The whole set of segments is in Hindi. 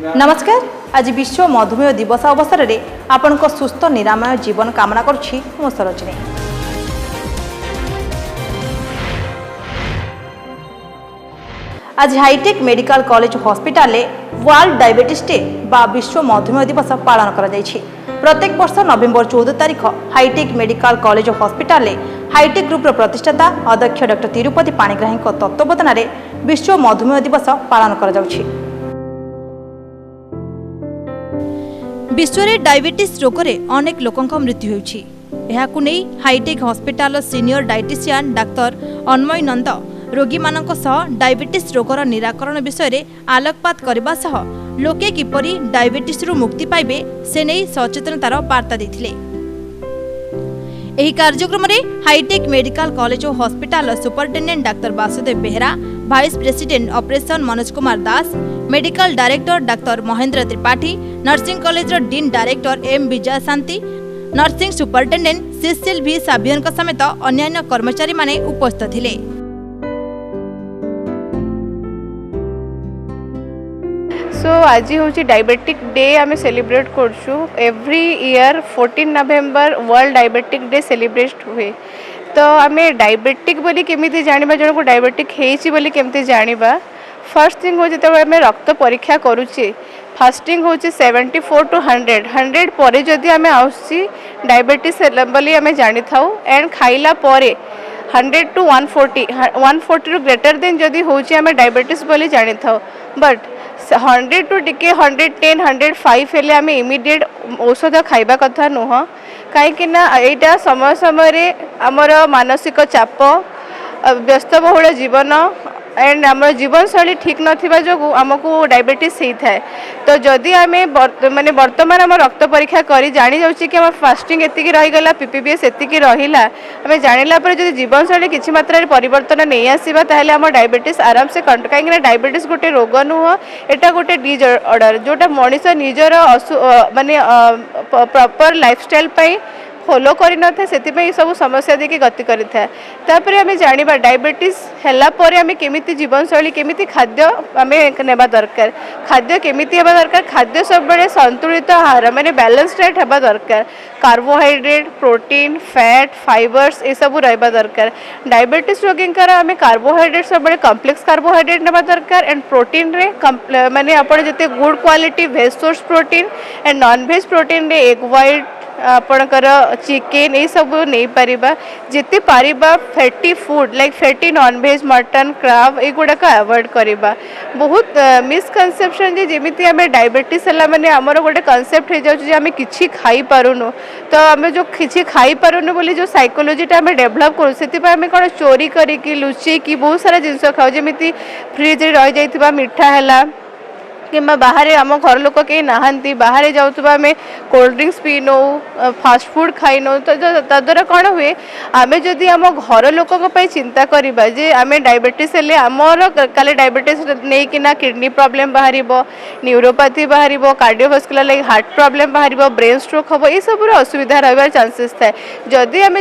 नमस्कार। आज विश्व मधुमेह दिवस अवसर में आपण को सुस्थ निरामय जीवन कामना करुछि मो सरोजिनी। आज hi tech medical college hospital world diabetes day बा विश्व मधुमेह दिवस पालन करा जायछि। प्रत्येक वर्ष नवेम्बर 14 तारिख hitech medical college hospital hitech group प्रतिष्ठाता अध्यक्ष डॉ तिरुपति पाणिग्राही तत्वावधान में विश्व मधुमेह दिवस पालन करा जाउछि। विश्व में डायबिटीज रोग में अनेक लोकों मृत्यु होउछि। एहाकु नै hitech hospital senior dietitian doctor Anmay Nanda रोगी मानक सह डायबिटीज रोगर निराकरण विषय रे आलोकपात करबा सह लोके किपरि डायबिटीज रु मुक्ति पाइबे से नै सचेतनतार वार्ता दैथिले। एही कार्यक्रम रे हाईटेक मेडिकल कॉलेज और hospital superintendent doctor Vasudev Behera, vice president operation Manoj Kumar Das, medical director doctor Mahendra Tripathi, nursing college dean director M Vijay Shanti, nursing superintendent Cecil भी साबियन समेत अन्य कर्मचारी माने उपस्थित थिले। आज हूँ डायबिटिक डे आम सेलिब्रेट करछु। एवरी ईयर 14 नवेम्बर वर्ल्ड डायबिटिक डे सेलिब्रेट हुए। तो आम डायबिटिक बोली केमिति जानिबा, जन को डायबिटिक हेछि बोली केमिति जानिबा। फर्स्ट थिंग हो जते आम रक्त परीक्षा करूछि, फास्टिंग होछि 74 to 100 पर जदि आम आउछि डायबिटीज बोली आम जानि थाउ। एंड खाइला परे 100 to 140 टू ग्रेटर देन जदि होछि आम डायबिटीज बोली जानि थाउ। बट 100 टू टिके 110 105 हेले आम इमिडिएट औषध खाइबा कथा नुह। कहीं यहाँ समय समय आमर मानसिक चाप, व्यस्तबहुल जीवन एंड आम जीवन शैली ठीक नथिबा जोगु आमको डायबिटीज होता है। तो जदि आम माने वर्तमान आम रक्त परीक्षा करी जानी जाउछि कि आम फास्टिंग एतिकी रहीगला, पीपीबीएस एतिकी रहिला, आम जानिला पर जदि जीवन शैली किछि मात्रा रे परिवर्तन नहीं आसीबा ताहेले आम डायबिटीज आराम से कंट्रोल। कहीं डायबिटीज गोटे रोग नुह, एटा गोटे डिसऑर्डर जोटा मनीष निजर माने प्रॉपर लाइफस्टाइल पई फॉलो करि न था, सेति सब समस्या देखिए गति करि था। तापर आम जानिबा डायबिटीज हैला परे आम केमिति जीवन शैली, केमिति खाद्य आम नेबा दरकार, खाद्य केमिति हेबा दरकार। खाद्य सब बेले संतुलित आहार माने बैलेंस डाइट हेबा दरकार। कार्बोहाइड्रेट, प्रोटीन, फैट, फाइबर्स ए सब रहबा दरकार। डायबिटीज रोगींकर आम कार्बोहाइड्रेट सब बेले कॉम्प्लेक्स कार्बोहाइड्रेट नेबा दरकार। एंड प्रोटीन रे माने आपण जते good quality veg source protein and non veg protein रे एग व्हाइट आपणकर चिकेन ये सब नहीं पारिबा। जिते पारिबा fatty food like fatty non veg mutton crab एगुड़ाक अवॉइड करिबा। बहुत मिसकनसेप्शन जे जेमिति आमे डायबिटीज हला माने हमर गोटे कॉन्सेप्ट हे जाउछ जे आमे किछि खाई पारुनु। तो आमे जो किछि खाई पारुनु बोली जो साइकोलॉजीटा आमे डेवलप करू, सेति पय आमे कोन चोरी करी कि लुचि कि बहुत सारा जिंस खाउ, जेमिति फ्रिज रे रह जाइथिबा मिठा हला कि बाहर आम घर लोक कहीं नहांती, बाहर जाऊँ आम कोल्ड ड्रिंक्स पी नौ, फास्ट फूड खाई नौ। तो तद्वारा कौन हुए, आम जदि आम घर लोकों चिंता करवा जे आम डायबिटीज हेले आमर काले डायबिटीज नहीं कि किडनी प्रॉब्लम बाहर, न्यूरोपैथी बाहर, कार्डियोवास्कुलर लाइक हार्ट प्रॉब्लम बाहर, ब्रेन स्ट्रोक हम ये सब असुविधा रही चांसेस थाए। जदि आम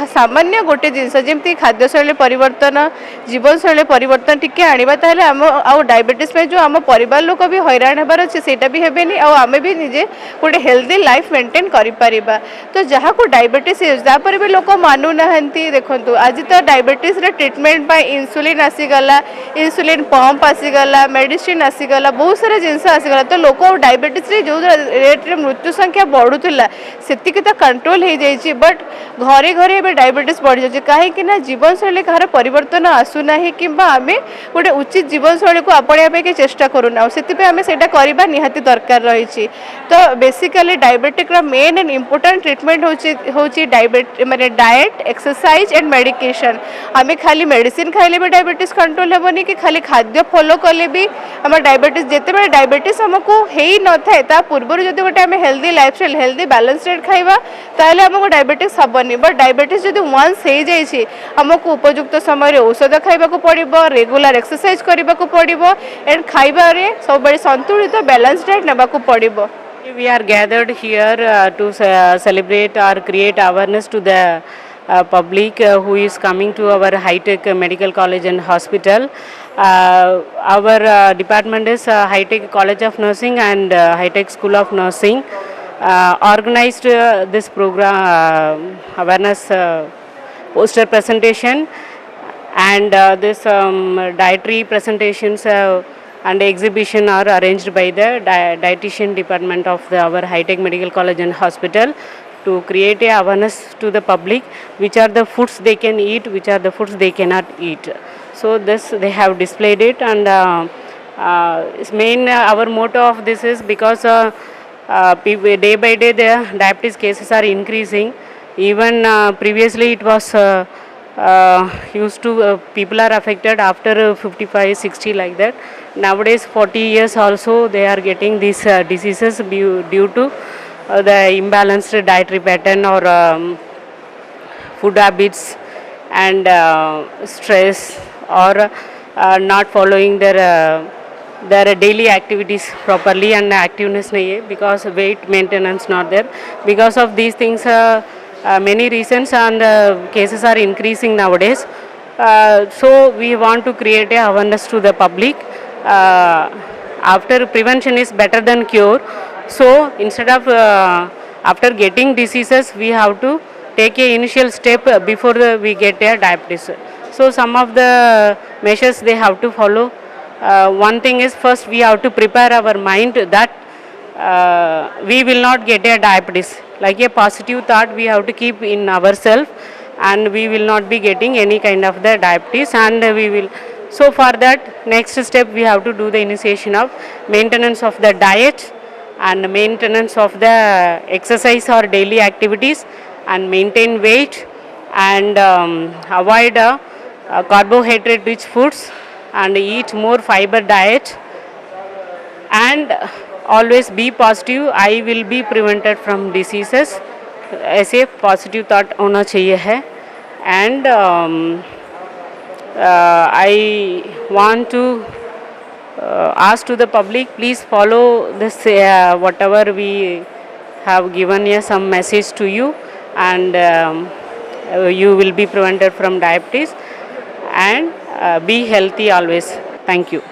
सामान्य गोटे जिनस जमी खाद्यशैली परिवर्तन, जीवन शैली परिवर्तन टिके आनिबा ताहेले आम आउ डायबिटीज में जो आम परिवार लोक भी हैरान होबार अच्छे सेटा भी हेबेनी आ आमे भी निजे गोटे हेल्दी लाइफ मेंटेन करि परिबा। तो जहाँ को डायबिटीज तापर भी लोक मानु नहंती। देखंतु आज तो डायबिटीज रे ट्रीटमेंट पाई इंसुलिन आसीगला, इंसुलिन पंप आसीगला, मेडिसिन आसीगला, बहुत सारा जिनस आसीगला। तो लोक डायबिटीज रे जो रेट रे मृत्यु संख्या बढ़ुला सेतिक तो कंट्रोल हो जाइए। बट घरे घरे ए डायबिटीज बढ़ जाए कहीं जीवन शैली कहार परिवर्तन आसुना कि आम गोटे उचित जीवन शैली को आपणा के चेष्टा करूना, से आम से निहाती दरकार रही। तो basically diabetic main and important treatment होची माने डाएट, एक्सरसाइज एंड मेडिकेशन। आम खाली मेडिसिन खाइले भी डायबिटीज कंट्रोल हेबनी कि खाली खाद्य फॉलो कले भी आम डायबिटीज जिते डायबिटीज आमको हो न थाए ता पूर्व जब गोटे आम healthy lifestyle, healthy balance diet खाइबा ताहले आमको डायबिटीज हेबनी। बट डायबिटीज जब वन्स हो जाइए आमको उपयुक्त समय औषध खाइबा को पड़िबो, रेगुलर एक्सरसाइज करबा को पड़िबो एंड खाइबा रे सब बड़े संतुलित बैलेंस डाइट नेबाकू पड़िबो। We are gathered here to celebrate or create awareness to the public who is coming to our high-tech medical college and hospital. Our department is High-Tech College of Nursing and High-Tech School of Nursing. Organized this program awareness poster presentation, and this dietary presentations and exhibition are arranged by the dietitian department of our High-Tech Medical College and Hospital to create a awareness to the public which are the foods they can eat, which are the foods they cannot eat. So this they have displayed it, and its main our motto of this is because day by day the diabetes cases are increasing. Even previously it was used to people are affected after 55 60 like that. Nowadays 40 years also they are getting these diseases due to the imbalanced dietary pattern or food habits and stress, or not following their daily activities properly and activeness nahi hai, because weight maintenance not there. Because of these things many reasons, and cases are increasing nowadays. So we want to create a awareness to the public. After prevention is better than cure. So instead of after getting diseases, we have to take a initial step before we get a diabetes. So some of the measures they have to follow. One thing is, first we have to prepare our mind that we will not get a diabetes. Like a positive thought we have to keep in ourselves, and we will not be getting any kind of the diabetes, and we will. So for that, next step we have to do the initiation of maintenance of the diet and maintenance of the exercise or daily activities, and maintain weight, and avoid carbohydrate rich foods, and eat more fiber diet, and always be positive. I will be prevented from diseases. ऐसे positive thought होना चाहिए है. And I want to ask to the public, please follow this whatever we have given here, some message to you, and you will be prevented from diabetes, and be healthy always. Thank you.